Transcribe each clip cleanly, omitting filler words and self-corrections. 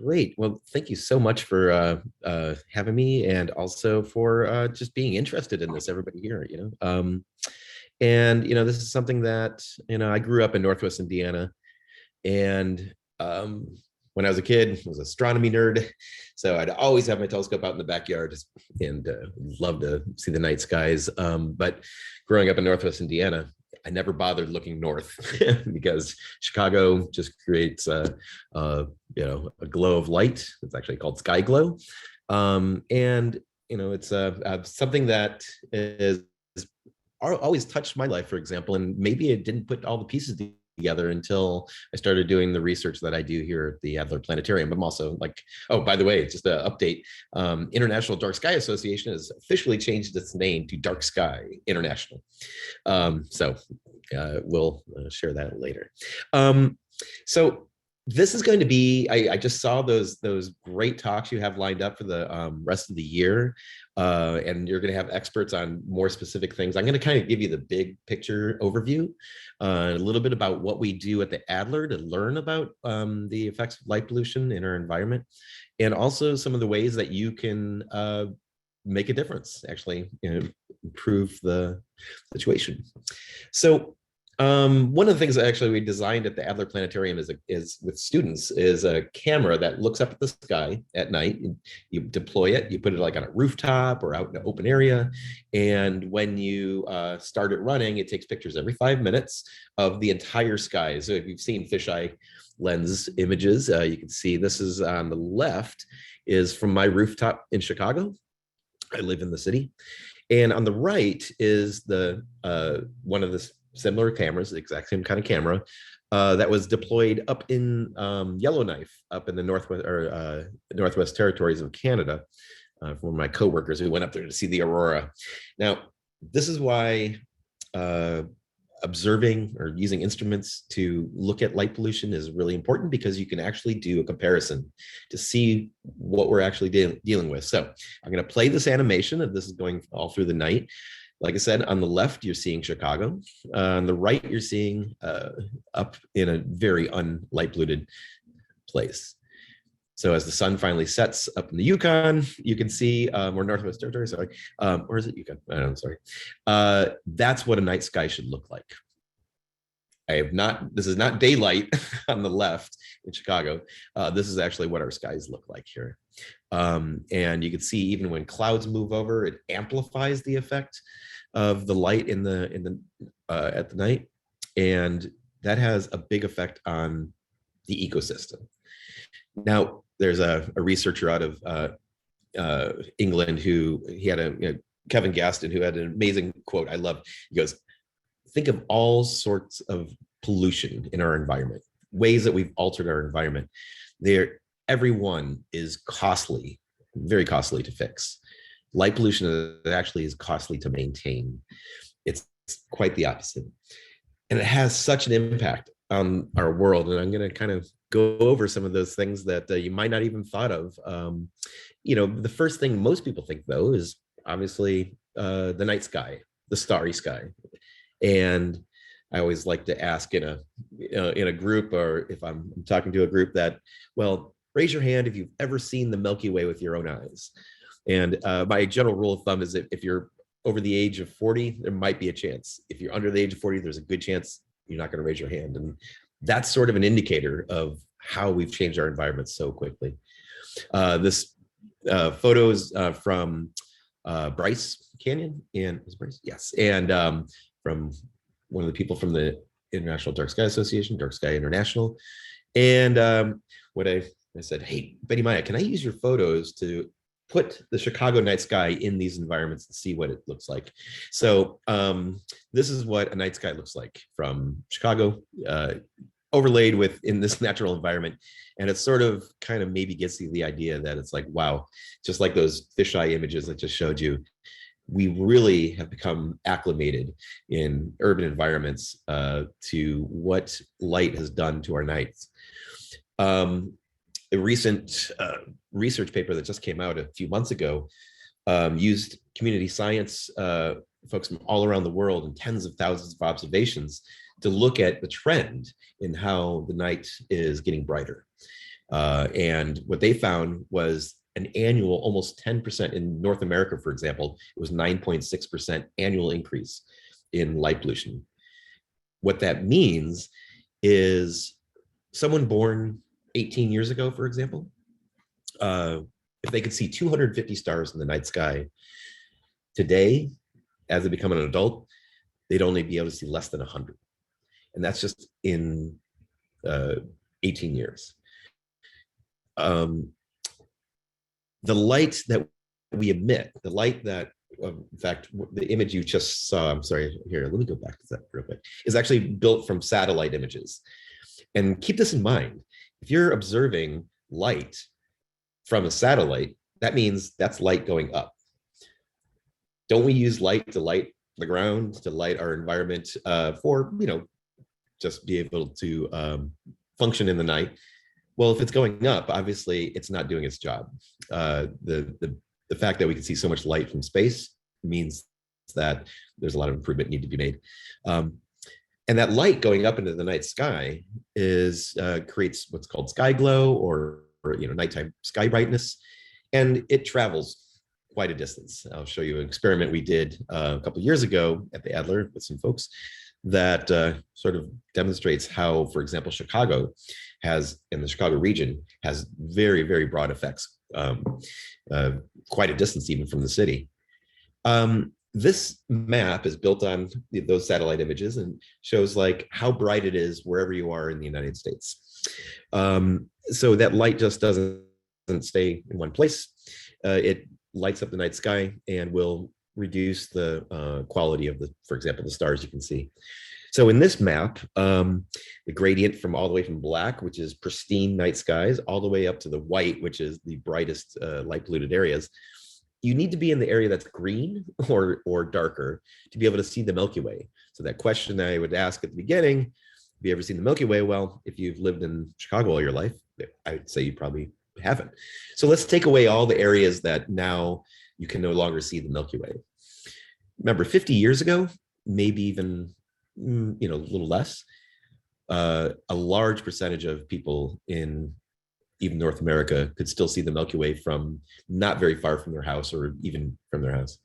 Great. Well, thank you so much for having me, and also for just being interested in this, everybody here, and this is something that, I grew up in Northwest Indiana, and when I was a kid, I was an astronomy nerd. So I'd always have my telescope out in the backyard and love to see the night skies. But growing up in Northwest Indiana, I never bothered looking north because Chicago just creates a glow of light. It's actually called sky glow. And it's something that is always touched my life, for example, and maybe it didn't put all the pieces together until I started doing the research that I do here at the Adler Planetarium. I'm also oh, by the way, just an update, International Dark Sky Association has officially changed its name to Dark Sky International. So we'll share that later. So this is going to be, I just saw those great talks you have lined up for the rest of the year. And you're going to have experts on more specific things. I'm going to kind of give you the big picture overview, a little bit about what we do at the Adler to learn about the effects of light pollution in our environment, and also some of the ways that you can make a difference, actually improve the situation. So one of the things that actually we designed at the Adler Planetarium is with students is a camera that looks up at the sky at night. You deploy it, you put it like on a rooftop or out in an open area. And when you start it running, it takes pictures every 5 minutes of the entire sky. So if you've seen fisheye lens images, you can see this is on the left is from my rooftop in Chicago. I live in the city. And on the right is the one of the similar cameras, the exact same kind of camera that was deployed up in Yellowknife, up in the Northwest Territories of Canada, from one of my coworkers who went up there to see the aurora. Now, this is why observing or using instruments to look at light pollution is really important, because you can actually do a comparison to see what we're actually dealing with. So I'm going to play this animation of this is going all through the night. Like I said, on the left, you're seeing Chicago. On the right, you're seeing up in a very unlight polluted place. So as the sun finally sets up in the Yukon, you can see, or Northwest Territory, sorry, or is it Yukon? I don't know, sorry. That's what a night sky should look like. This is not daylight on the left in Chicago. This is actually what our skies look like here. And you can see even when clouds move over, it amplifies the effect of the light at the night. And that has a big effect on the ecosystem. Now, there's a researcher out of England he had Kevin Gaston, who had an amazing quote I love. He goes, think of all sorts of pollution in our environment, ways that we've altered our environment. Every one is costly, very costly to fix. Light pollution actually is costly to maintain. It's quite the opposite. And it has such an impact on our world. And I'm going to kind of go over some of those things that you might not even thought of. The first thing most people think, though, is obviously the night sky, the starry sky. And I always like to ask in a group, or if I'm talking to a group, that, well, raise your hand if you've ever seen the Milky Way with your own eyes. And my general rule of thumb is that if you're over the age of 40, there might be a chance. If you're under the age of 40, there's a good chance you're not going to raise your hand. And that's sort of an indicator of how we've changed our environment so quickly. This photo is from Bryce Canyon, and is Bryce? Yes, and from one of the people from the International Dark Sky Association, Dark Sky International. And what I said, hey, Betty Maya, can I use your photos to put the Chicago night sky in these environments and see what it looks like? So this is what a night sky looks like from Chicago, overlaid in this natural environment. And it sort of kind of maybe gets you the idea that it's like, wow, just like those fisheye images I just showed you, we really have become acclimated in urban environments to what light has done to our nights. A recent research paper that just came out a few months ago used community science folks from all around the world and tens of thousands of observations to look at the trend in how the night is getting brighter. And what they found was an annual almost 10% in North America, for example, it was 9.6% annual increase in light pollution. What that means is someone born 18 years ago, for example, if they could see 250 stars in the night sky today, as they become an adult, they'd only be able to see less than 100. And that's just in 18 years. The light that we emit, the light that, in fact, the image you just saw, I'm sorry, here, let me go back to that real quick, is actually built from satellite images. And keep this in mind, if you're observing light from a satellite, that means that's light going up. Don't we use light to light the ground, to light our environment for, just be able to function in the night? Well, if it's going up, obviously it's not doing its job. The fact that we can see so much light from space means that there's a lot of improvement need to be made. And that light going up into the night sky creates what's called sky glow, or nighttime sky brightness, and it travels quite a distance. I'll show you an experiment we did a couple of years ago at the Adler with some folks that sort of demonstrates how, for example, Chicago has, in the Chicago region, has very, very broad effects, quite a distance even from the city. This map is built on those satellite images and shows like how bright it is wherever you are in the United States. So that light just doesn't stay in one place. It lights up the night sky and will reduce the quality of for example, the stars you can see. So in this map, the gradient from all the way from black, which is pristine night skies, all the way up to the white, which is the brightest light polluted areas, you need to be in the area that's green or darker to be able to see the Milky Way. So that question I would ask at the beginning, have you ever seen the Milky Way? Well, if you've lived in Chicago all your life, I would say you probably haven't. So let's take away all the areas that now you can no longer see the Milky Way. Remember, 50 years ago, maybe even a little less, a large percentage of people in even North America could still see the Milky Way from not very far from their house or even from their house.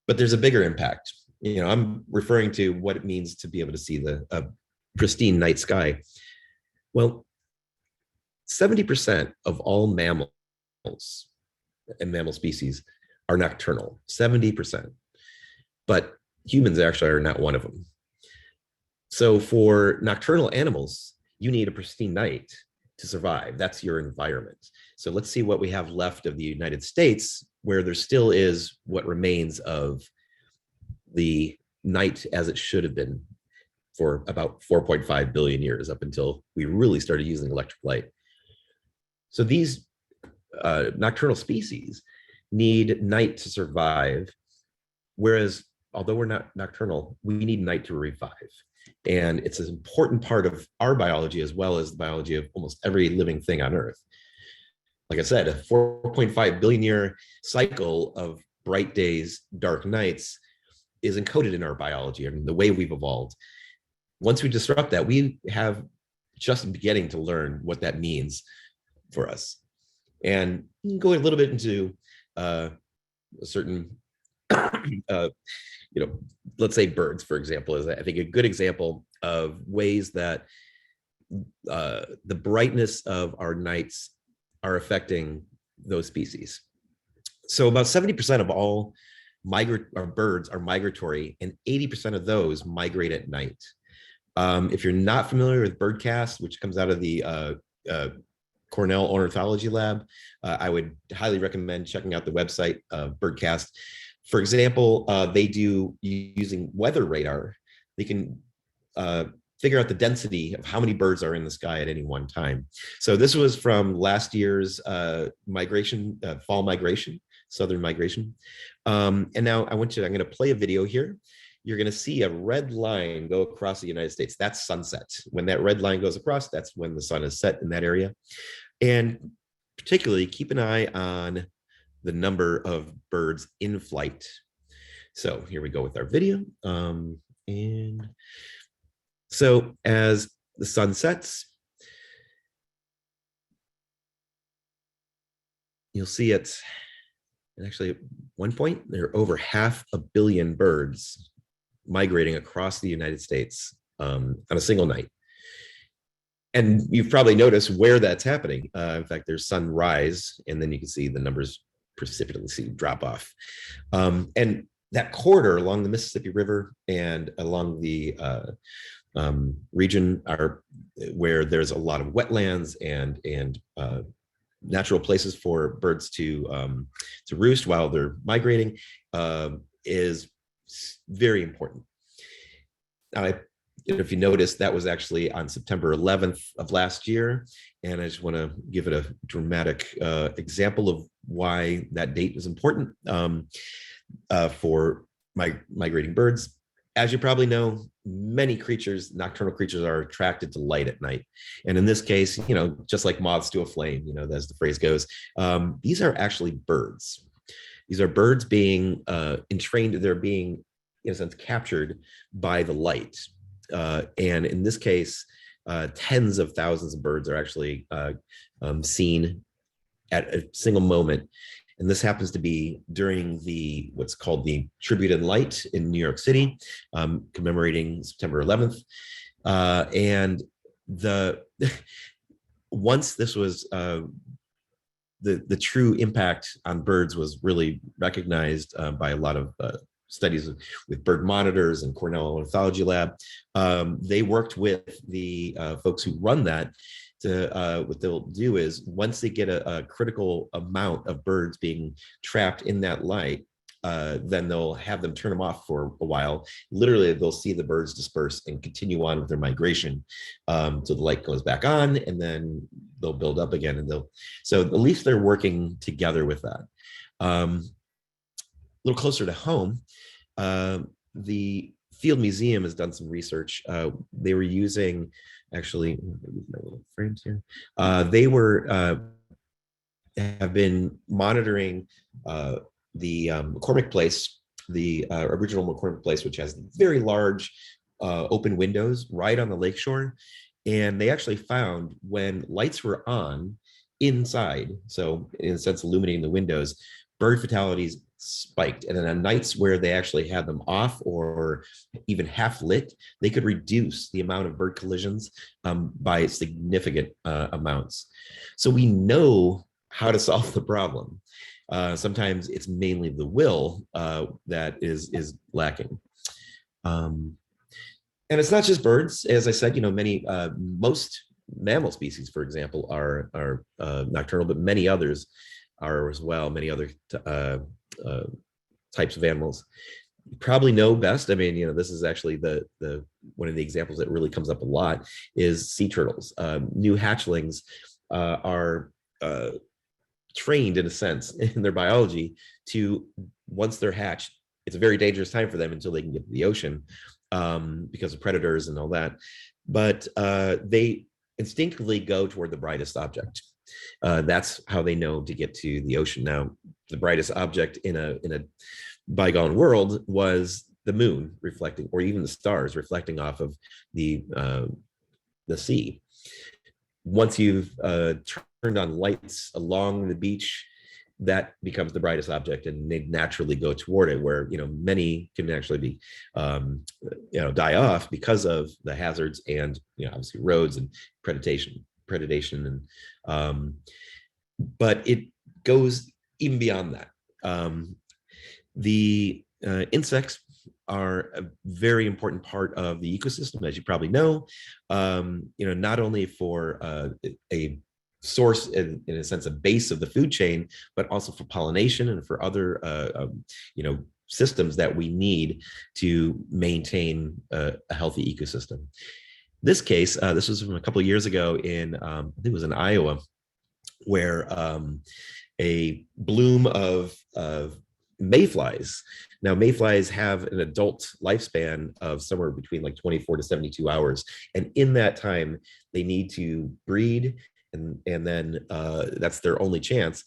But there's a bigger impact. I'm referring to what it means to be able to see the pristine night sky. Well, 70% of all mammals and mammal species are nocturnal, 70%. But humans actually are not one of them. So for nocturnal animals, you need a pristine night to survive. That's your environment. So let's see what we have left of the United States, where there still is what remains of the night as it should have been for about 4.5 billion years, up until we really started using electric light. So these nocturnal species need night to survive, whereas although we're not nocturnal, we need night to revive. And it's an important part of our biology as well as the biology of almost every living thing on Earth. Like I said, a 4.5 billion year cycle of bright days, dark nights is encoded in our biology and the way we've evolved. Once we disrupt that, we have just beginning to learn what that means for us. And go a little bit into a certain let's say birds, for example, is I think a good example of ways that the brightness of our nights are affecting those species. So about 70% of all birds are migratory, and 80% of those migrate at night. If you're not familiar with birdcast, which comes out of the Cornell Ornithology Lab, I would highly recommend checking out the website of birdcast. For example, they do, using weather radar, they can figure out the density of how many birds are in the sky at any one time. So this was from last year's migration, fall migration, southern migration. And now I'm going to play a video here. You're going to see a red line go across the United States. That's sunset. When that red line goes across, that's when the sun is set in that area. And particularly keep an eye on the number of birds in flight. So here we go with our video. And so as the sun sets, you'll see it. And actually, at one point, there are over 500 million birds migrating across the United States on a single night. And you've probably noticed where that's happening. In fact, there's sunrise, and then you can see the numbers precipitously drop off. And that corridor along the Mississippi River and along the region are where there's a lot of wetlands and natural places for birds to roost while they're migrating is very important. If you notice, that was actually on September 11th of last year, and I just want to give it a dramatic example of why that date is important for migrating birds. As you probably know, many creatures, nocturnal creatures, are attracted to light at night. And in this case, just like moths to a flame, as the phrase goes, these are actually birds. These are birds being entrained, they're being, in a sense, captured by the light. And in this case, tens of thousands of birds are actually seen at a single moment. And this happens to be during what's called the Tribute in Light in New York City, commemorating September 11th. And once this was the true impact on birds was really recognized by a lot of studies with bird monitors and Cornell Ornithology Lab. They worked with the folks who run that to what they'll do is once they get a critical amount of birds being trapped in that light, then they'll have them turn them off for a while. Literally, they'll see the birds disperse and continue on with their migration. So the light goes back on, and then they'll build up again. So at least they're working together with that. A little closer to home, the Field Museum has done some research. They were using, actually, my little frames here. They have been monitoring the McCormick Place, the original McCormick Place, which has very large open windows right on the lakeshore. And they actually found when lights were on inside, so in a sense illuminating the windows, bird fatalities spiked. And then on nights where they actually had them off or even half lit, they could reduce the amount of bird collisions by significant amounts. So we know how to solve the problem. Sometimes it's mainly the will that is lacking. And it's not just birds. As I said, most mammal species, for example, are nocturnal, but many others are as well, many other types of animals. You probably know best. I mean, this is actually the one of the examples that really comes up a lot is sea turtles. New hatchlings are trained, in a sense, in their biology to, once they're hatched, it's a very dangerous time for them until they can get to the ocean because of predators and all that. But they instinctively go toward the brightest object. That's how they know to get to the ocean. Now, the brightest object in a bygone world was the moon reflecting, or even the stars reflecting off of the sea. Once you've turned on lights along the beach, that becomes the brightest object, and they naturally go toward it. Where many can actually be die off because of the hazards and obviously roads and predation, and but it goes even beyond that. The insects are a very important part of the ecosystem, as you probably know. Not only for a source, in a sense, a base of the food chain, but also for pollination and for other systems that we need to maintain a healthy ecosystem. This case, this was from a couple of years ago in, I think it was in Iowa, where a bloom of mayflies. Now, mayflies have an adult lifespan of somewhere between like 24 to 72 hours. And in that time, they need to breed, and then that's their only chance.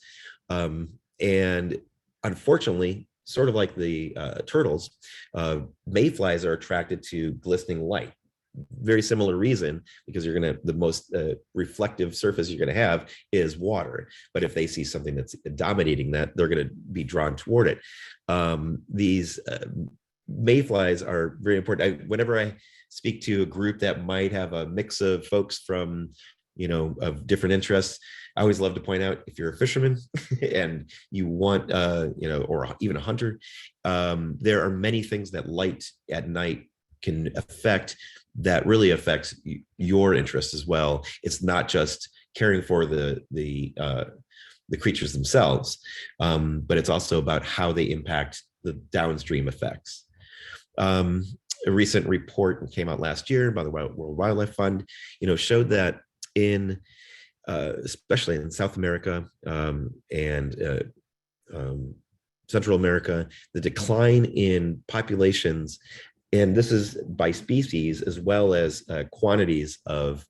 And unfortunately, sort of like the turtles, mayflies are attracted to glistening light. very similar reason, because the most reflective surface you're going to have is water. But if they see something that's dominating that, they're going to be drawn toward it. These mayflies are very important. Whenever I speak to a group that might have a mix of folks from, of different interests, I always love to point out, if you're a fisherman and you want, or even a hunter, there are many things that light at night can affect that really affects your interest as well. It's not just caring for the creatures themselves, but it's also about how they impact the downstream effects. A recent report came out last year by the World Wildlife Fund, showed that especially in South America and Central America, the decline in populations, and this is by species as well as quantities of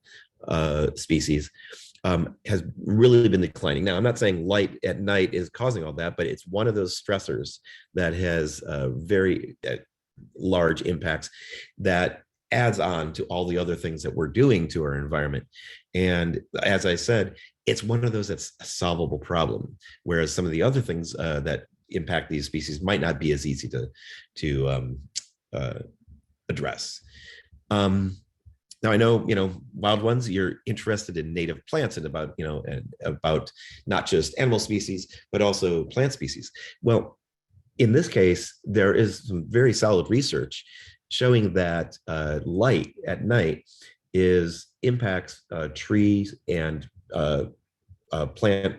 species, has really been declining. Now, I'm not saying light at night is causing all that, but it's one of those stressors that has very large impacts that adds on to all the other things that we're doing to our environment. And as I said, it's one of those that's a solvable problem, whereas some of the other things that impact these species might not be as easy to address. Now I know, wild ones, you're interested in native plants and about, and about not just animal species, but also plant species. Well, in this case, there is some very solid research showing that light at night impacts trees and plant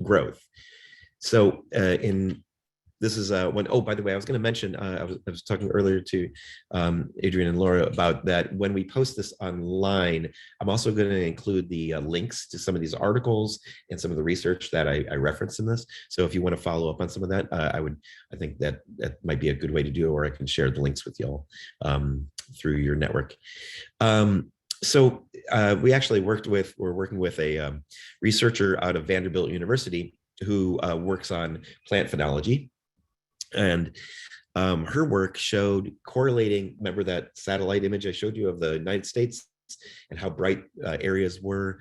growth. So this is when, oh, by the way, I was going to mention, I was talking earlier to Adrian and Laura about that. When we post this online, I'm also going to include the links to some of these articles and some of the research that I referenced in this. So if you want to follow up on some of that, I think that might be a good way to do it, or I can share the links with y'all through your network. So we're working with a researcher out of Vanderbilt University who works on plant phenology. And her work showed correlating, remember that satellite image I showed you of the United States and how bright areas were?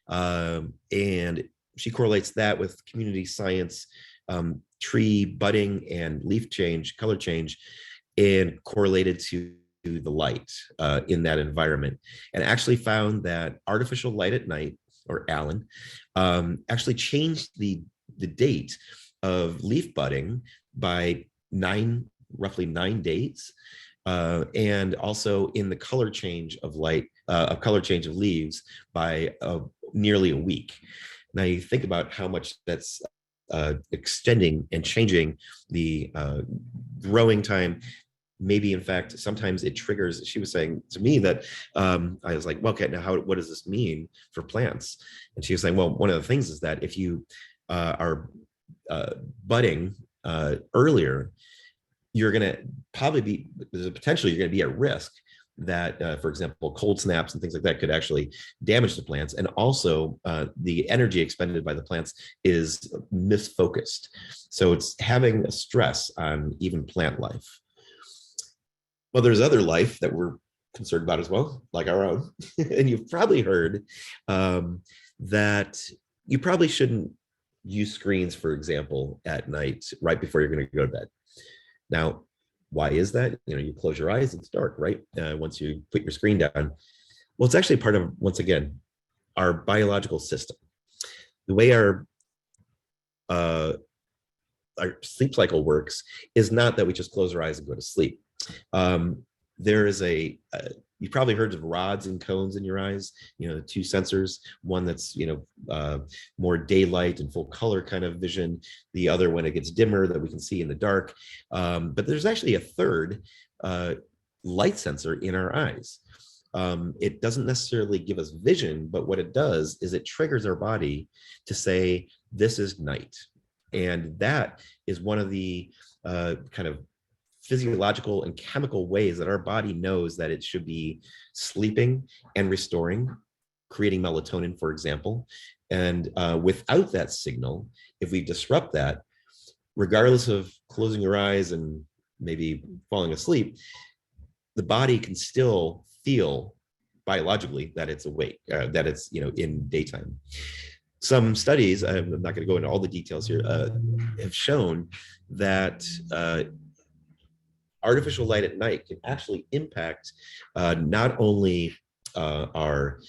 And she correlates that with community science, tree budding and leaf change, color change, and correlated to the light in that environment. And actually found that artificial light at night, or ALAN, actually changed the date of leaf budding by roughly 9 days, and also in the color change of leaves by nearly a week. Now you think about how much that's extending and changing the growing time. Maybe in fact, sometimes it triggers. She was saying to me that I was like, well, okay, now what does this mean for plants? And she was saying, well, one of the things is that if you are budding earlier, you're going to there's a potential you're going to be at risk that, for example, cold snaps and things like that could actually damage the plants. And also the energy expended by the plants is misfocused. So it's having a stress on even plant life. Well, there's other life that we're concerned about as well, like our own. And you've probably heard that you probably shouldn't use screens, for example, at night, right before you're going to go to bed. Now, why is that? You close your eyes, it's dark, right? Once you put your screen down. Well, it's actually part of, once again, our biological system. The way our sleep cycle works is not that we just close our eyes and go to sleep. There is you've probably heard of rods and cones in your eyes, the two sensors, one that's, more daylight and full color kind of vision, the other when it gets dimmer that we can see in the dark. But there's actually a third light sensor in our eyes. It doesn't necessarily give us vision, but what it does is it triggers our body to say, this is night. And that is one of the kind of physiological and chemical ways that our body knows that it should be sleeping and restoring, creating melatonin, for example. And without that signal, if we disrupt that, regardless of closing your eyes and maybe falling asleep, the body can still feel biologically that it's awake, that it's, in daytime. Some studies, I'm not going to go into all the details here, have shown that artificial light at night can actually impact not only our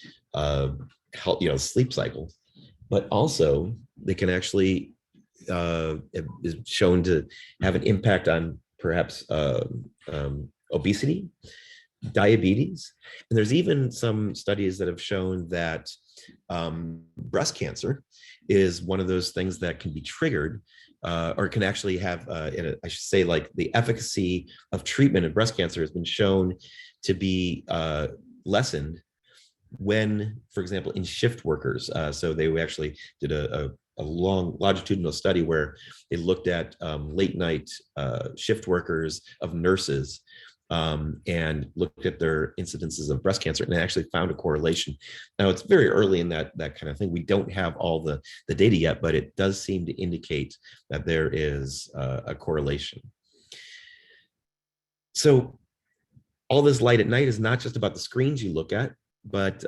health, sleep cycle, but also they can actually is shown to have an impact on perhaps obesity, diabetes, and there's even some studies that have shown that breast cancer is one of those things that can be triggered or can actually have, I should say, like the efficacy of treatment of breast cancer has been shown to be lessened when, for example, in shift workers. So they actually did a long longitudinal study where they looked at late night shift workers of nurses and looked at their incidences of breast cancer and actually found a correlation. Now, it's very early in that kind of thing. We don't have all the data yet, but it does seem to indicate that there is a correlation. So all this light at night is not just about the screens you look at, but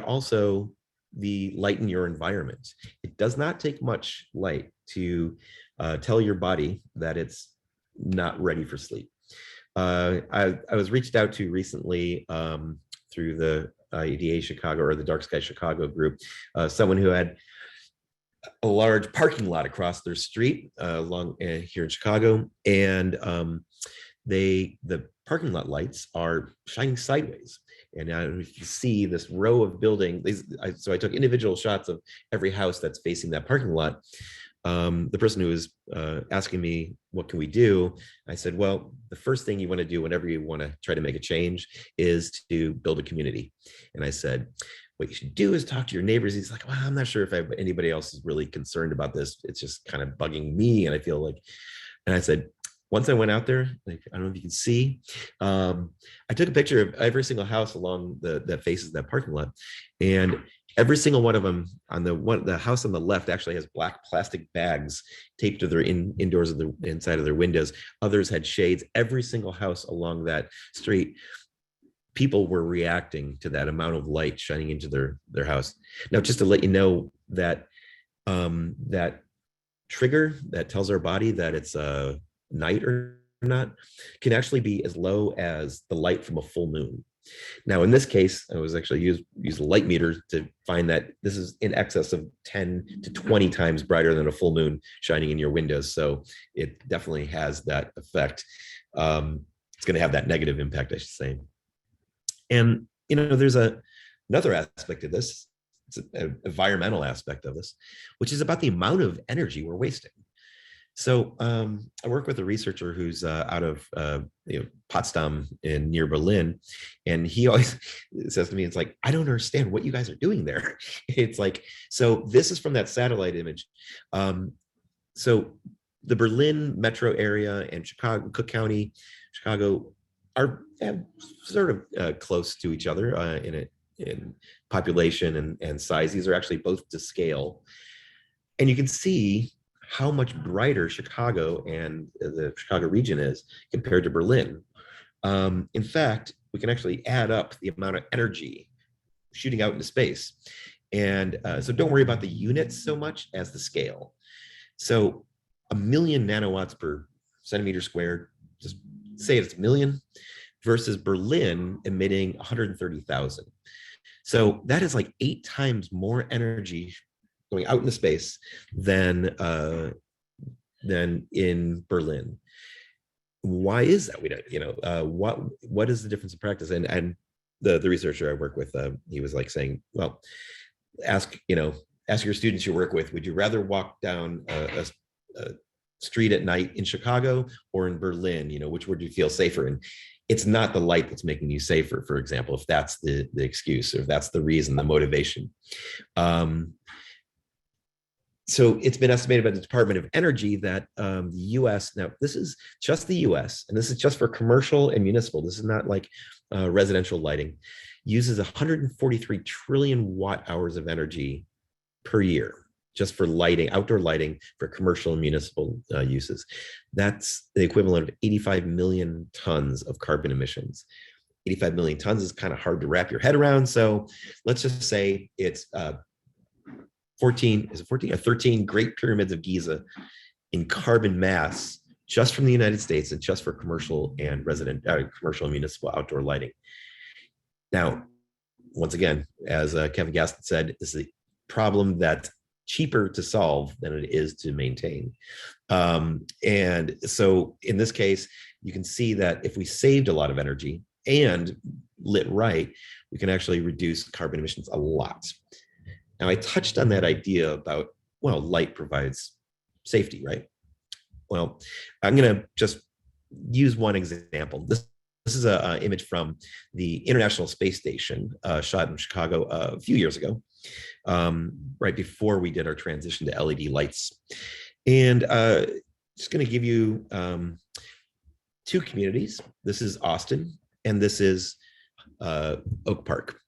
also the light in your environment. It does not take much light to tell your body that it's not ready for sleep. I was reached out to recently through the EDA Chicago, or the Dark Sky Chicago group, someone who had a large parking lot across their street along here in Chicago, and the parking lot lights are shining sideways. And now you see this row of buildings. So I took individual shots of every house that's facing that parking lot. The person who was asking me, what can we do? I said, well, the first thing you want to do whenever you want to try to make a change is to build a community. And I said, what you should do is talk to your neighbors. He's like, well, I'm not sure if anybody else is really concerned about this. It's just kind of bugging me. And I feel like, and I said, once I went out there, like, I don't know if you can see, I took a picture of every single house along that faces that parking lot. And every single one of them, on the house on the left actually has black plastic bags taped to their indoors of the inside of their windows. Others had shades. Every single house along that street, people were reacting to that amount of light shining into their house. Now, just to let you know that that trigger that tells our body that it's night or not can actually be as low as the light from a full moon. Now, in this case, I was actually used a light meter to find that this is in excess of 10 to 20 times brighter than a full moon shining in your windows. So it definitely has that effect. It's going to have that negative impact, I should say. And, there's another aspect of this. It's an environmental aspect of this, which is about the amount of energy we're wasting. So I work with a researcher who's out of Potsdam near Berlin, and he always says to me, it's like, I don't understand what you guys are doing there. It's like, so this is from that satellite image. So the Berlin metro area and Chicago, Cook County, Chicago are sort of close to each other in population and size. These are actually both to scale. And you can see how much brighter Chicago and the Chicago region is compared to Berlin. In fact, we can actually add up the amount of energy shooting out into space. And so don't worry about the units so much as the scale. So 1,000,000 nanowatts per centimeter squared, just say it's a million, versus Berlin emitting 130,000. So that is like 8 times more energy going out into space than in Berlin. Why is that? We don't, what is the difference in practice? And the researcher I work with, he was like saying, well, ask your students you work with, would you rather walk down a street at night in Chicago or in Berlin? Which would you feel safer in? It's not the light that's making you safer, for example, if that's the excuse, or if that's the reason, the motivation. So it's been estimated by the Department of Energy that the US, now this is just the US, and this is just for commercial and municipal, this is not like residential lighting, uses 143 trillion watt hours of energy per year, just for lighting, outdoor lighting for commercial and municipal uses. That's the equivalent of 85 million tons of carbon emissions. 85 million tons is kind of hard to wrap your head around. So let's just say it's 14, is it 14 or 13 Great Pyramids of Giza in carbon mass just from the United States and just for commercial and commercial and municipal outdoor lighting. Now, once again, as Kevin Gaston said, this is a problem that's cheaper to solve than it is to maintain. And so in this case, you can see that if we saved a lot of energy and lit right, we can actually reduce carbon emissions a lot. Now, I touched on that idea about, well, light provides safety, right? Well, I'm going to just use one example. This is an image from the International Space Station, shot in Chicago a few years ago, right before we did our transition to LED lights. And just going to give you two communities. This is Austin, and this is Oak Park.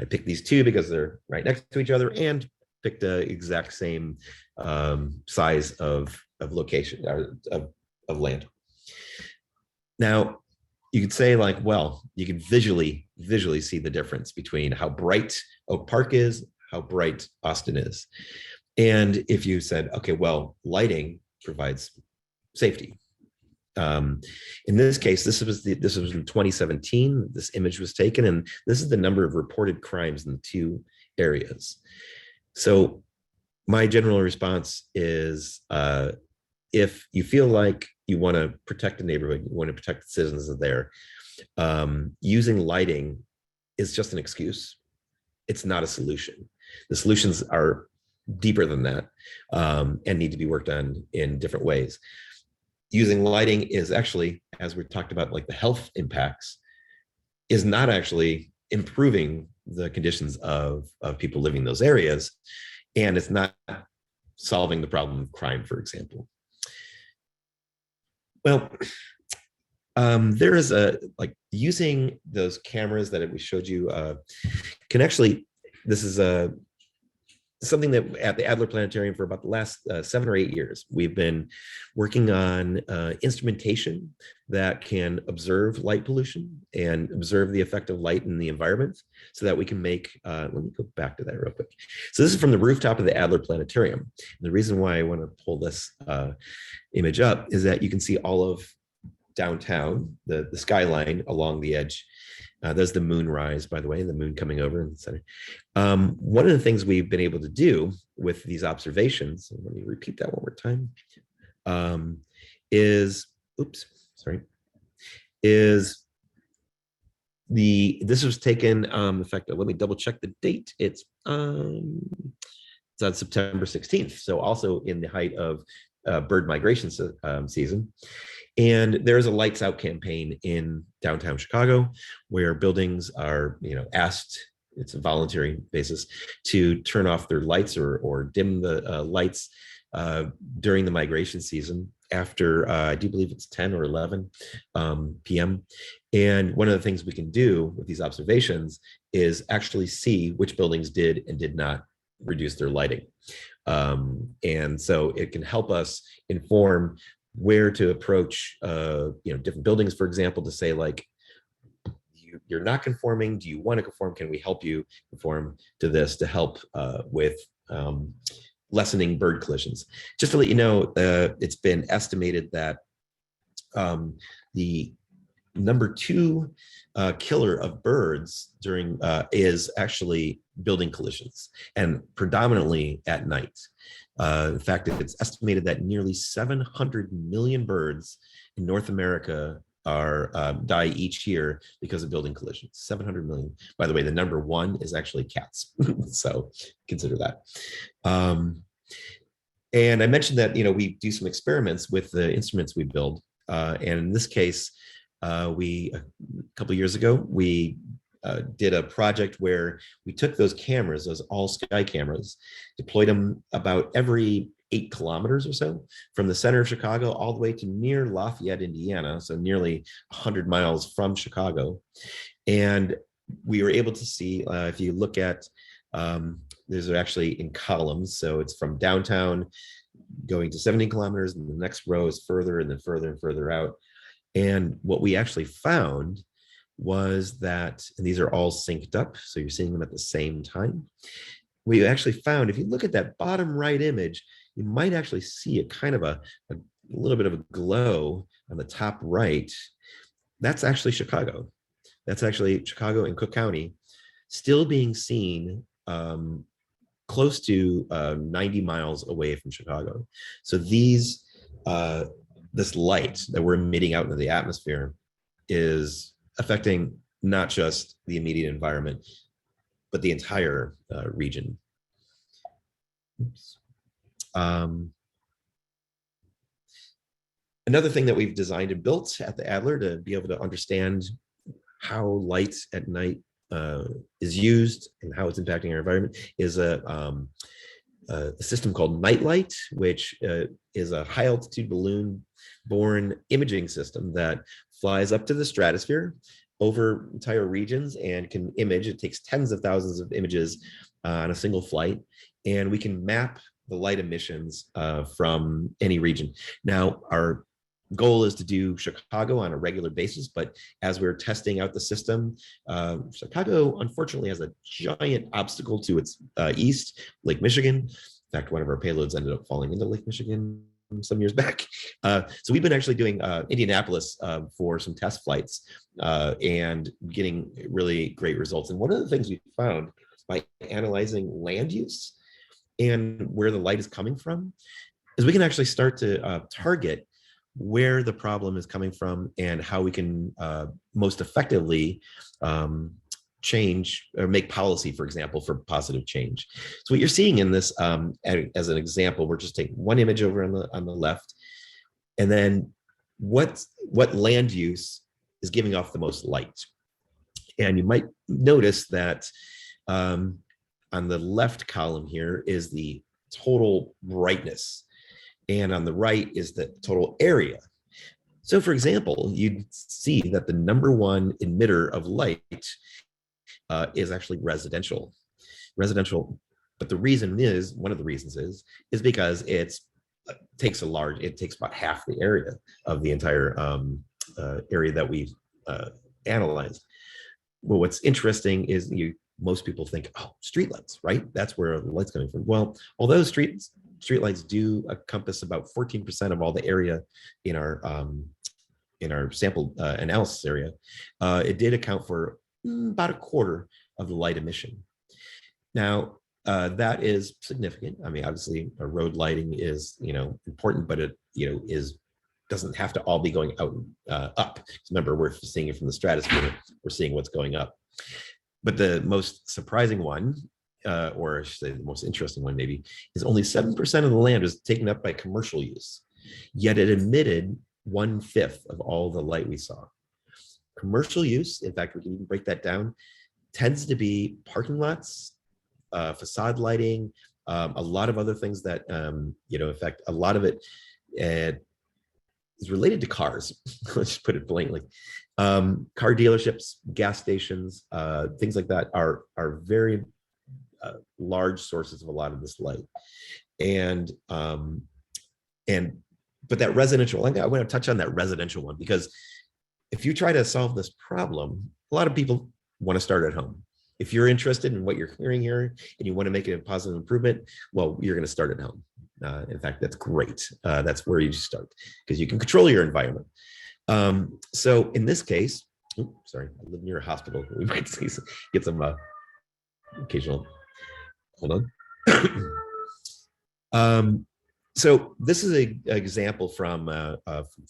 I picked these two because they're right next to each other, and picked the exact same size of location of land. Now, you could say like, well, you can visually see the difference between how bright Oak Park is, how bright Austin is. And if you said, okay, well, lighting provides safety. In this case, this was in 2017. This image was taken, and this is the number of reported crimes in the two areas. So my general response is, if you feel like you want to protect the neighborhood, you want to protect the citizens there, using lighting is just an excuse. It's not a solution. The solutions are deeper than that, and need to be worked on in different ways. Using lighting is actually, as we talked about, like the health impacts, is not actually improving the conditions of people living in those areas. And it's not solving the problem of crime, for example. Well, there is using those cameras that we showed you can actually, this is something that at the Adler Planetarium for about the last 7 or 8 years, we've been working on instrumentation that can observe light pollution and observe the effect of light in the environment so that we can make, let me go back to that real quick. So this is from the rooftop of the Adler Planetarium. And the reason why I want to pull this image up is that you can see all of downtown, the skyline along the edge. There's the moonrise, by the way, the moon coming over in the center. One of the things we've been able to do with these observations, and let me repeat that one more time, is this was taken, in fact, let me double check the date. It's on September 16th. So also in the height of bird migration season. And there's a lights out campaign in downtown Chicago where buildings are, asked, it's a voluntary basis, to turn off their lights or dim the lights during the migration season after, I do believe it's 10 or 11 p.m. And one of the things we can do with these observations is actually see which buildings did and did not reduce their lighting. And so it can help us inform where to approach, different buildings, for example, to say like, you're not conforming. Do you want to conform? Can we help you conform to this to help with lessening bird collisions? Just to let you know, it's been estimated that the number 2 killer of birds during is actually building collisions, and predominantly at night. In fact, it's estimated that nearly 700 million birds in North America die each year because of building collisions. 700 million. By the way, the number 1 is actually cats. So consider that. And I mentioned that, we do some experiments with the instruments we build. And in this case, a couple of years ago, we did a project where we took those cameras, those all sky cameras, deployed them about every 8 kilometers or so from the center of Chicago all the way to near Lafayette, Indiana, so nearly 100 miles from Chicago. And we were able to see, if you look at, these are actually in columns, so it's from downtown going to 17 kilometers, and the next row is further and then further and further out. And what we actually found was that, and these are all synced up, so you're seeing them at the same time. We actually found, if you look at that bottom right image, you might actually see a kind of a little bit of a glow on the top right. That's actually Chicago. That's actually Chicago and Cook County still being seen close to 90 miles away from Chicago. So these, this light that we're emitting out into the atmosphere is affecting not just the immediate environment, but the entire region. Another thing that we've designed and built at the Adler to be able to understand how light at night is used and how it's impacting our environment is a system called Nightlight, which is a high altitude balloon borne imaging system that flies up to the stratosphere over entire regions and can image. It takes tens of thousands of images on a single flight, and we can map the light emissions from any region. Now, our goal is to do Chicago on a regular basis, but as we're testing out the system, Chicago unfortunately has a giant obstacle to its east, Lake Michigan. In fact, one of our payloads ended up falling into Lake Michigan some years back. So we've been actually doing Indianapolis for some test flights and getting really great results. And one of the things we found by analyzing land use and where the light is coming from is we can actually start to target where the problem is coming from and how we can most effectively change or make policy, for example, for positive change. So what you're seeing in this, as an example, we're just taking one image over on the left, and then what land use is giving off the most light. And you might notice that on the left column here is the total brightness, and on the right is the total area. So for example, you'd see that the number one emitter of light is actually residential. But the reason is, one of the reasons is because it takes about half the area of the entire area that we've analyzed. Well, what's interesting is most people think, oh, streetlights, right? That's where the light's coming from. Well, although streetlights do encompass about 14% of all the area in our sample analysis area, it did account for about a quarter of the light emission. Now, that is significant. I mean, obviously, road lighting is important, but it doesn't have to all be going out up. Remember, we're seeing it from the stratosphere. We're seeing what's going up. But the most surprising one, or I should say the most interesting one maybe, is only 7% of the land was taken up by commercial use, yet it emitted 1/5 of all the light we saw. Commercial use, in fact, we can even break that down, tends to be parking lots, facade lighting, a lot of other things that, in fact, a lot of it is related to cars. Let's just put it bluntly. Car dealerships, gas stations, things like that are very large sources of a lot of this light. But that residential, I want to touch on that residential one, because if you try to solve this problem, a lot of people want to start at home. If you're interested in what you're hearing here and you want to make it a positive improvement, well, you're going to start at home. In fact, that's great. That's where you start, because you can control your environment. So in this case, sorry, I live near a hospital. We might get some occasional, hold on. So this is an example from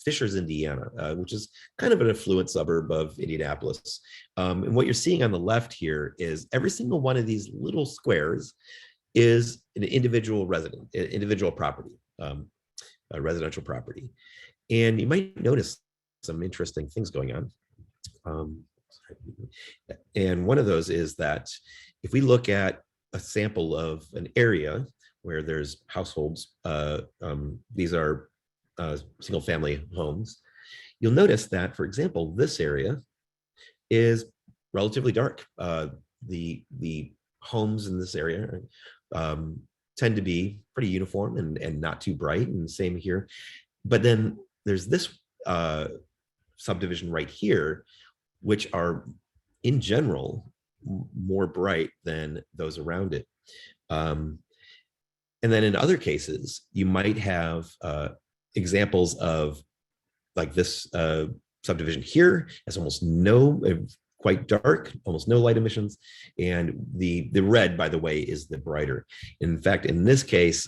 Fishers, Indiana, which is kind of an affluent suburb of Indianapolis. And what you're seeing on the left here is every single one of these little squares is an individual property, a residential property. And you might notice some interesting things going on. And one of those is that if we look at a sample of an area where there's households, these are single family homes, you'll notice that, for example, this area is relatively dark. The homes in this area tend to be pretty uniform and not too bright, and same here. But then there's this subdivision right here which are in general more bright than those around it. And then in other cases, you might have examples of like this subdivision here has almost no, quite dark, almost no light emissions. And the red, by the way, is the brighter. In fact, in this case,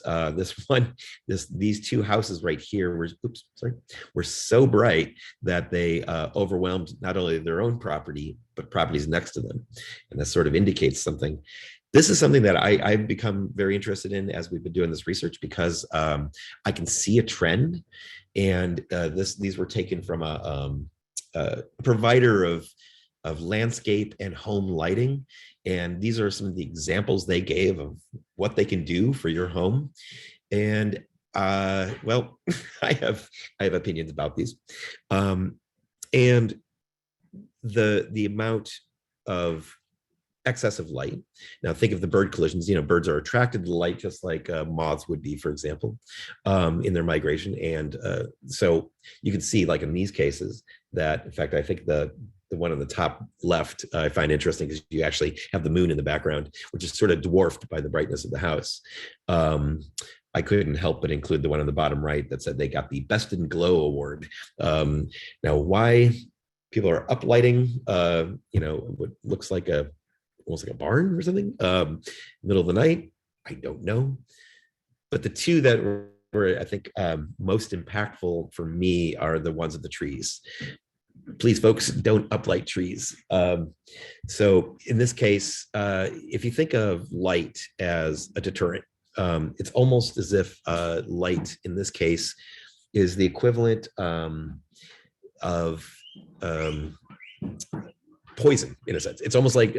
these two houses right here were so bright that they overwhelmed not only their own property, but properties next to them. And that sort of indicates something. This is something that I've become very interested in as we've been doing this research, because I can see a trend. And these were taken from a provider of landscape and home lighting. And these are some of the examples they gave of what they can do for your home. And well, I have opinions about these. And the amount of excessive light. Now think of the bird collisions. Birds are attracted to the light just like moths would be, for example, in their migration. And so you can see, like in these cases, that in fact, I think the one on the top left I find interesting, because you actually have the moon in the background, which is sort of dwarfed by the brightness of the house. I couldn't help but include the one on the bottom right that said they got the Best in Glow award. Now, why people are uplighting, what looks like almost like a barn or something, middle of the night, I don't know. But the two that were, I think, most impactful for me are the ones of the trees. Please, folks, don't uplight trees. So in this case, if you think of light as a deterrent, it's almost as if light in this case is the equivalent of poison, in a sense. It's almost like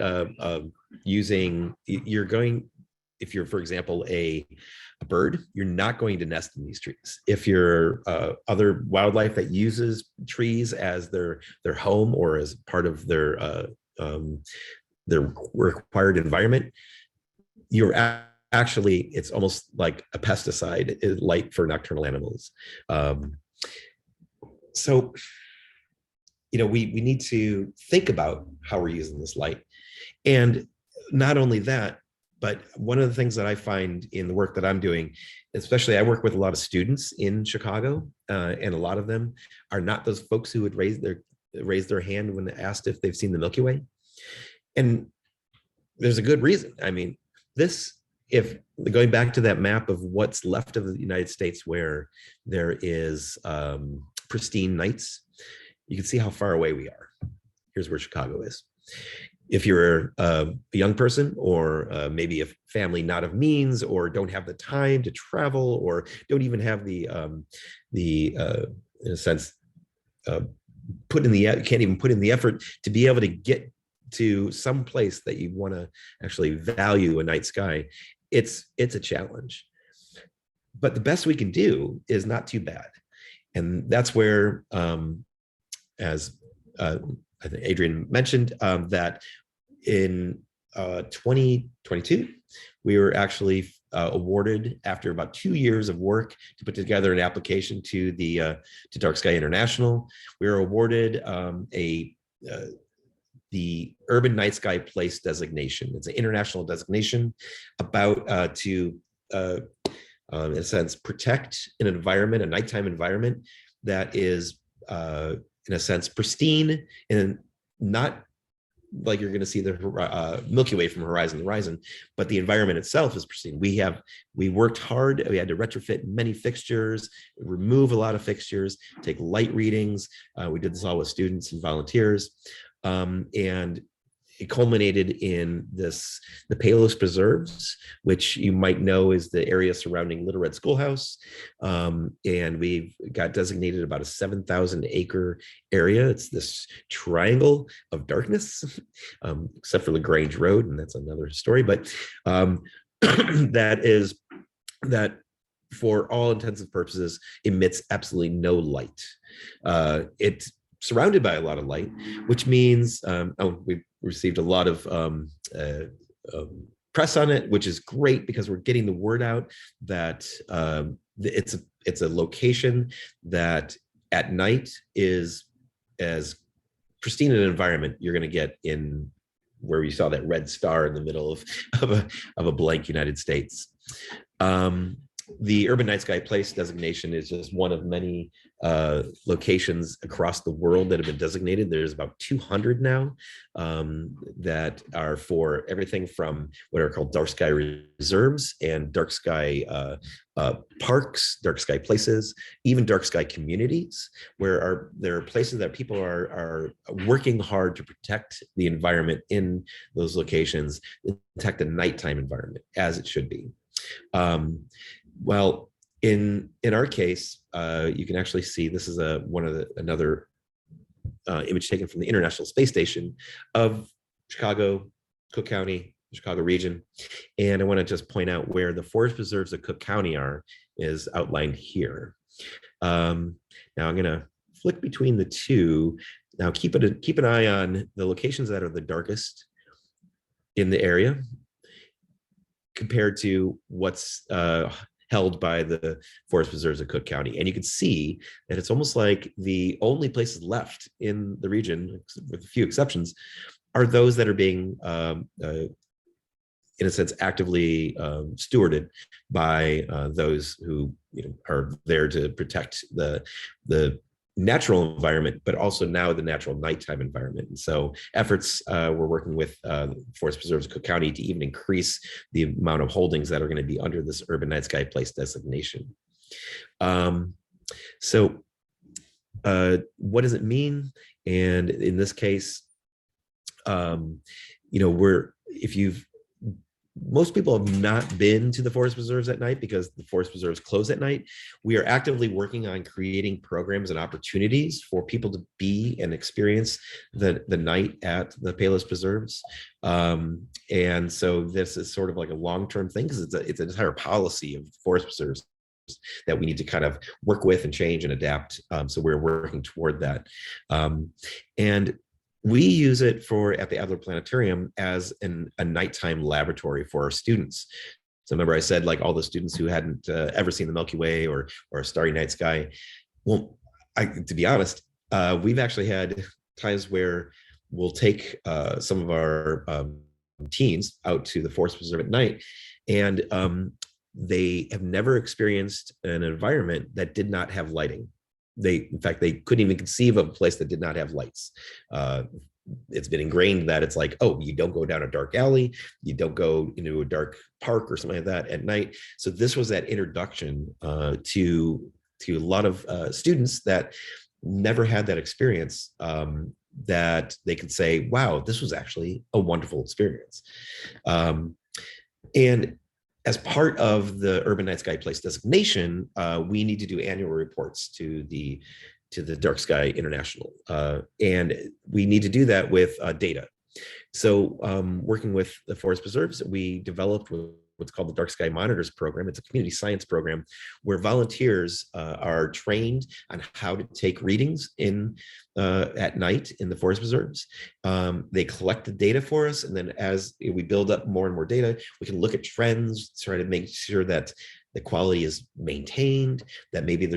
if you're, for example, a bird, you're not going to nest in these trees. If you're other wildlife that uses trees as their home or as part of their required environment, you're actually, it's almost like a pesticide, light for nocturnal animals. So we need to think about how we're using this light. And not only that, but one of the things that I find in the work that I'm doing, especially I work with a lot of students in Chicago, and a lot of them are not those folks who would raise their hand when asked if they've seen the Milky Way. And there's a good reason. I mean, if going back to that map of what's left of the United States where there is pristine nights, you can see how far away we are. Here's where Chicago is. If you're a young person, or maybe a family not of means, or don't have the time to travel, or don't even have in a sense, can't even put in the effort to be able to get to some place that you want to actually value a night sky, it's a challenge. But the best we can do is not too bad. And that's where, as I think Adrian mentioned, that in 2022, we were actually awarded, after about 2 years of work to put together an application to Dark Sky International, we were awarded the Urban Night Sky Place designation. It's an international designation about to, in a sense, protect an environment, a nighttime environment that is, in a sense, pristine, and not like you're going to see the Milky Way from horizon to horizon, but the environment itself is pristine. We worked hard. We had to retrofit many fixtures, remove a lot of fixtures, take light readings. We did this all with students and volunteers. And it culminated in the Palos Preserves, which you might know is the area surrounding Little Red Schoolhouse. And we've got designated about a 7,000 acre area. It's this triangle of darkness, except for LaGrange Road, and that's another story. But that for all intents and purposes emits absolutely no light. It's surrounded by a lot of light, which means we've received a lot of press on it, which is great, because we're getting the word out that it's a location that at night is as pristine an environment you're going to get in where you saw that red star in the middle of a blank United States. The Urban Night Sky Place designation is just one of many locations across the world that have been designated. There's about 200 now that are for everything from what are called dark sky reserves and dark sky parks, dark sky places, even dark sky communities, where there are places that people are working hard to protect the environment in those locations, protect the nighttime environment as it should be. Well, in our case, you can actually see this is another image taken from the International Space Station of Chicago, Cook County, Chicago region. And I want to just point out where the forest preserves of Cook County is outlined here. Now I'm going to flick between the two. Now keep an eye on the locations that are the darkest in the area compared to what's held by the Forest Preserves of Cook County. And you can see that it's almost like the only places left in the region, with a few exceptions, are those that are being, in a sense, actively stewarded by those who are there to protect the natural environment, but also now the natural nighttime environment. And so efforts, we're working with Forest Preserves of Cook County to even increase the amount of holdings that are going to be under this Urban Night Sky Place designation. So what does it mean? And in this case, most people have not been to the forest preserves at night because the forest preserves close at night. We are actively working on creating programs and opportunities for people to be and experience the night at the Palos Preserves. And so this is sort of like a long-term thing because it's an entire policy of forest preserves that we need to kind of work with and change and adapt. So we're working toward that. And we use it at the Adler Planetarium as a nighttime laboratory for our students. So remember I said like all the students who hadn't ever seen the Milky Way or a starry night sky. Well, to be honest, we've actually had times where we'll take some of our teens out to the forest preserve at night, and they have never experienced an environment that did not have lighting. In fact, they couldn't even conceive of a place that did not have lights. It's been ingrained that it's like, oh, you don't go down a dark alley, you don't go into a dark park or something like that at night. So this was that introduction to a lot of students that never had that experience, that they could say, wow, this was actually a wonderful experience. And as part of the Urban Night Sky Place designation, we need to do annual reports to the Dark Sky International, and we need to do that with data. So working with the Forest Preserves, we developed what's called the Dark Sky Monitors program. It's a community science program where volunteers are trained on how to take readings at night in the Forest Preserves. They collect the data for us, and then as we build up more and more data, we can look at trends, try to make sure that the quality is maintained, that maybe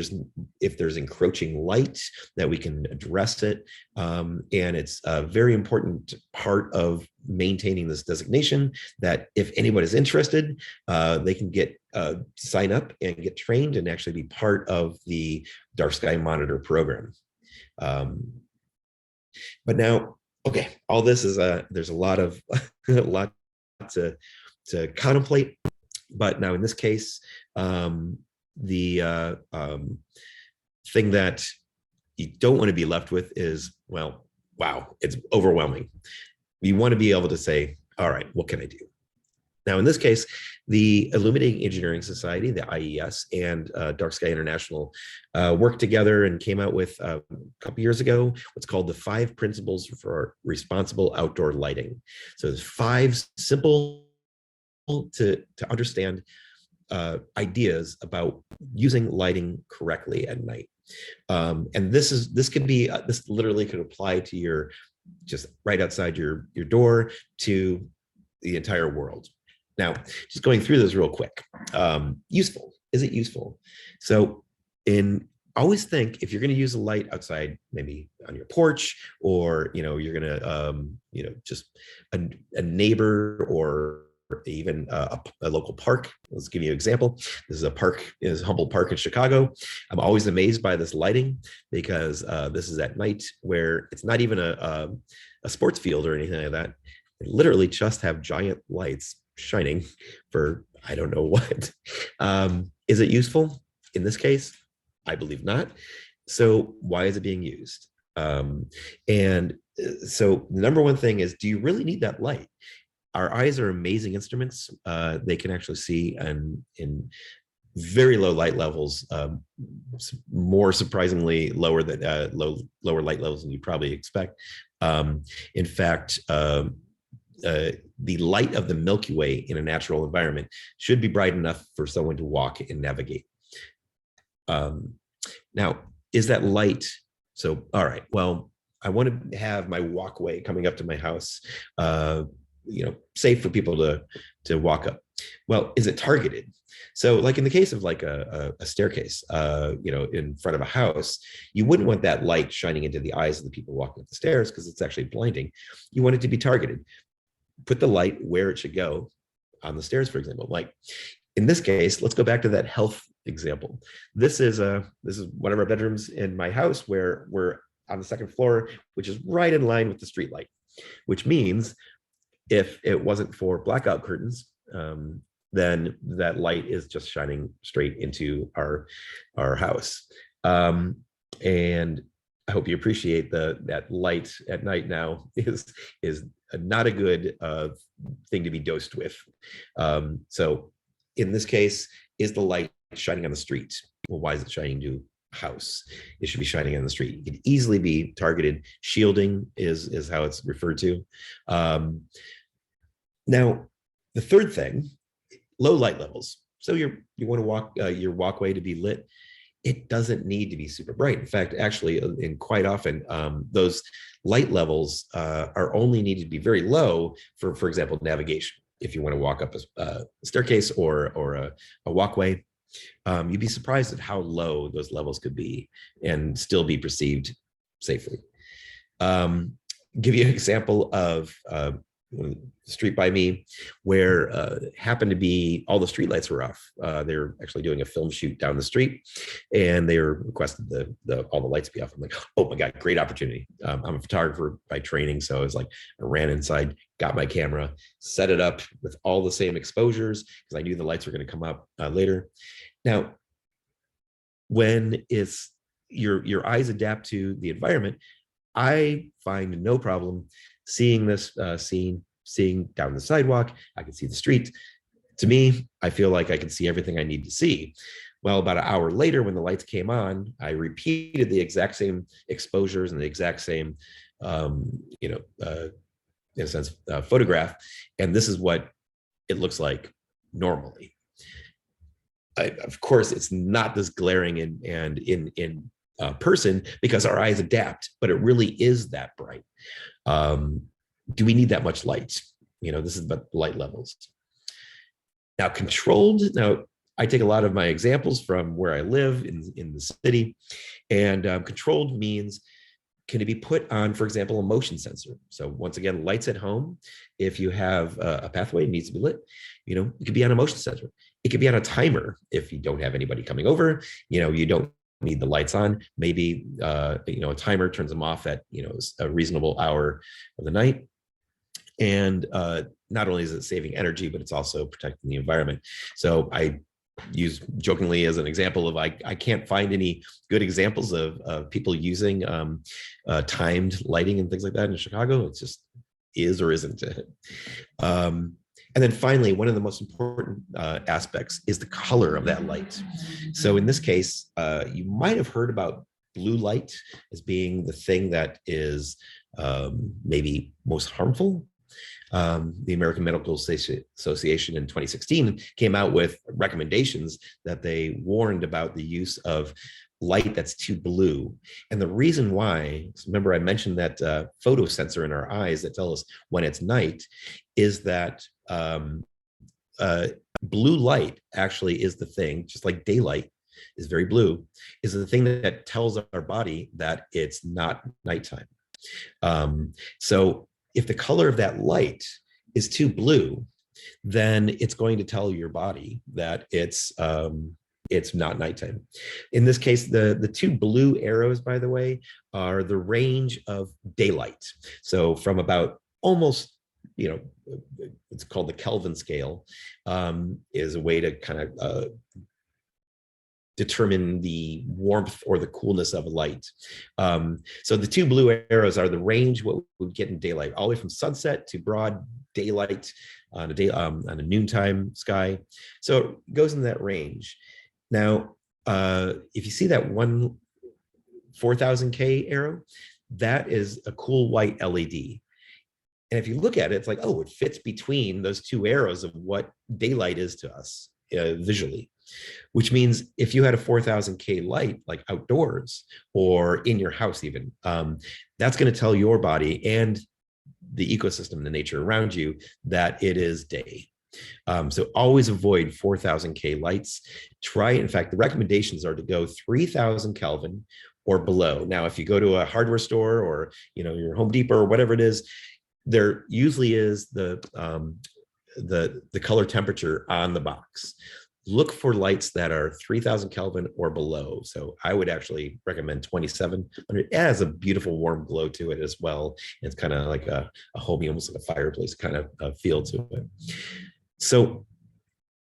if there's encroaching light, that we can address it. And it's a very important part of maintaining this designation, that if anyone is interested, they can sign up and get trained and actually be part of the Dark Sky Monitor program. But now, okay, all this is there's a lot to contemplate. But now in this case, the thing that you don't want to be left with is, well, wow, it's overwhelming. You want to be able to say, all right, what can I do? Now, in this case, the Illuminating Engineering Society, the IES, and Dark Sky International worked together and came out with a couple years ago what's called the 5 Principles for Responsible Outdoor Lighting. So there's 5 simple to understand ideas about using lighting correctly at night. And this literally could apply to just right outside your door to the entire world. Now, just going through this real quick. Useful. Is it useful? So in always think if you're going to use a light outside, maybe on your porch, or you're going to just a neighbor, or even a local park. Let's give you an example. This is a park, is Humboldt Park in Chicago. I'm always amazed by this lighting, because this is at night, where it's not even a sports field or anything like that. They literally just have giant lights shining for I don't know what. Is it useful? In this case, I believe not. So why is it being used? And so the number one thing is, do you really need that light? Our eyes are amazing instruments. They can actually see in very low light levels, more surprisingly lower than lower light levels than you probably expect. In fact, the light of the Milky Way in a natural environment should be bright enough for someone to walk and navigate. Now, is that light? So, all right, well, I want to have my walkway coming up to my house, safe for people to walk up. Well, is it targeted? So, like in the case of like a staircase, in front of a house, you wouldn't want that light shining into the eyes of the people walking up the stairs, because it's actually blinding. You want it to be targeted. Put the light where it should go, on the stairs, for example. Like in this case, let's go back to that health example. This is one of our bedrooms in my house, where we're on the second floor, which is right in line with the street light, which means if it wasn't for blackout curtains, then that light is just shining straight into our house. And I hope you appreciate that light at night now is not a good thing to be dosed with. So in this case, is the light shining on the street? Well, why is it shining to a house? It should be shining on the street. It can easily be targeted. Shielding is how it's referred to. Now, the third thing, low light levels. So you want to walk your walkway to be lit. It doesn't need to be super bright. In fact, actually, and quite often, those light levels are only needed to be very low for example, navigation. If you want to walk up a staircase or a walkway, you'd be surprised at how low those levels could be and still be perceived safely. Give you an example of street by me where happened to be all the streetlights were off. They were actually doing a film shoot down the street, and they were requested all the lights be off. I'm like, oh my God, great opportunity. I'm a photographer by training, so I was like, I ran inside, got my camera, set it up with all the same exposures, because I knew the lights were going to come up later. Now, when it's your eyes adapt to the environment, I find no problem seeing this scene, seeing down the sidewalk. I can see the street. To me, I feel like I can see everything I need to see. Well, about an hour later, when the lights came on, I repeated the exact same exposures and the exact same, in a sense, photograph. And this is what it looks like normally. Of course, it's not this glaring and in person, because our eyes adapt, but it really is that bright. Do we need that much light? This is about light levels. Now, controlled. Now, I take a lot of my examples from where I live in the city, and controlled means, can it be put on, for example, a motion sensor? So once again, lights at home, if you have a pathway it needs to be lit, it could be on a motion sensor. It could be on a timer if you don't have anybody coming over. You don't need the lights on. Maybe a timer turns them off at a reasonable hour of the night. And not only is it saving energy, but it's also protecting the environment. So I use jokingly as an example of I can't find any good examples of people using timed lighting and things like that in Chicago. It just is or isn't. And then finally, one of the most important aspects is the color of that light. So in this case, you might have heard about blue light as being the thing that is maybe most harmful. The American Medical Association in 2016 came out with recommendations that they warned about the use of light that's too blue. And the reason why, remember I mentioned that photo sensor in our eyes that tell us when it's night, is that blue light actually is the thing, just like daylight, is very blue, is the thing that tells our body that it's not nighttime. So if the color of that light is too blue, then it's going to tell your body that it's not nighttime. In this case, the two blue arrows, by the way, are the range of daylight. So from about almost, it's called the Kelvin scale, is a way to kind of determine the warmth or the coolness of a light. So the two blue arrows are the range what we get in daylight, all the way from sunset to broad daylight on a noontime sky. So it goes in that range. Now, if you see that one 4000K arrow, that is a cool white LED. And if you look at it, it's like, oh, it fits between those two arrows of what daylight is to us visually, which means if you had a 4000K light, like outdoors or in your house even, that's going to tell your body and the ecosystem, the nature around you, that it is day. So always avoid 4000K lights. In fact, the recommendations are to go 3000 Kelvin or below. Now, if you go to a hardware store or your Home Depot or whatever it is, there usually is the color temperature on the box. Look for lights that are 3000 Kelvin or below. So I would actually recommend 2700. It has a beautiful warm glow to it as well. It's kind of like a homey, almost like a fireplace kind of feel to it. So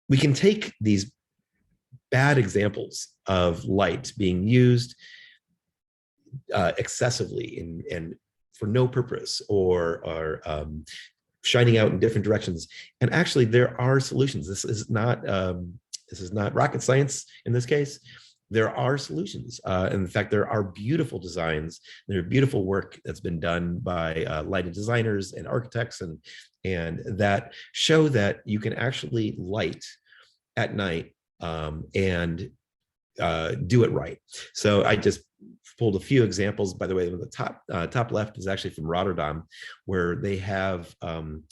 we can take these bad examples of light being used excessively and for no purpose, or shining out in different directions. And actually, there are solutions. This is not rocket science in this case. There are solutions. And in fact, there are beautiful designs. There are beautiful work that's been done by lighting designers and architects, and that show that you can actually light at night and do it right. So I just pulled a few examples. By the way, the top left is actually from Rotterdam, where they have, in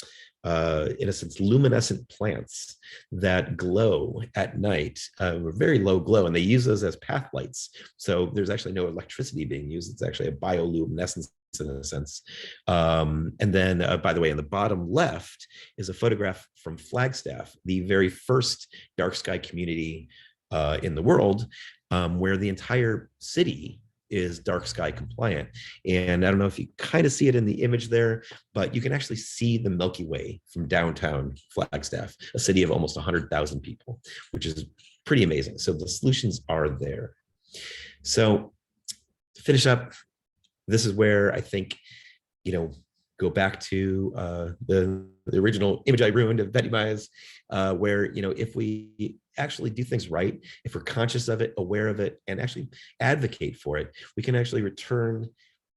a sense, luminescent plants that glow at night, very low glow, and they use those as path lights. So there's actually no electricity being used. It's actually a bioluminescence in a sense. And then, by the way, in the bottom left is a photograph from Flagstaff, the very first dark sky community in the world, where the entire city is dark sky compliant. And I don't know if you kind of see it in the image there, but you can actually see the Milky Way from downtown Flagstaff, a city of almost 100,000 people, which is pretty amazing. So the solutions are there. So to finish up, this is where I think, go back to the original image I ruined of Betty Myers, where, if we actually do things right, if we're conscious of it, aware of it, and actually advocate for it, we can actually return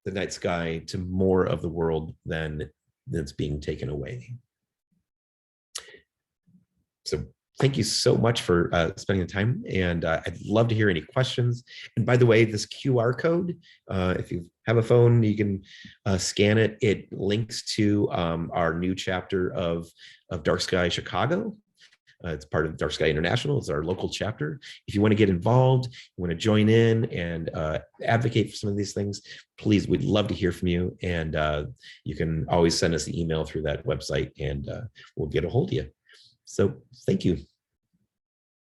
the night sky to more of the world than that's being taken away. So thank you so much for spending the time, and I'd love to hear any questions. And by the way, this QR code, if you have a phone, you can scan it. It links to our new chapter of Dark Sky Chicago. It's part of Dark Sky International. It's our local chapter. If you want to get involved, you want to join in and advocate for some of these things, please, we'd love to hear from you. And you can always send us an email through that website, and we'll get a hold of you. So thank you.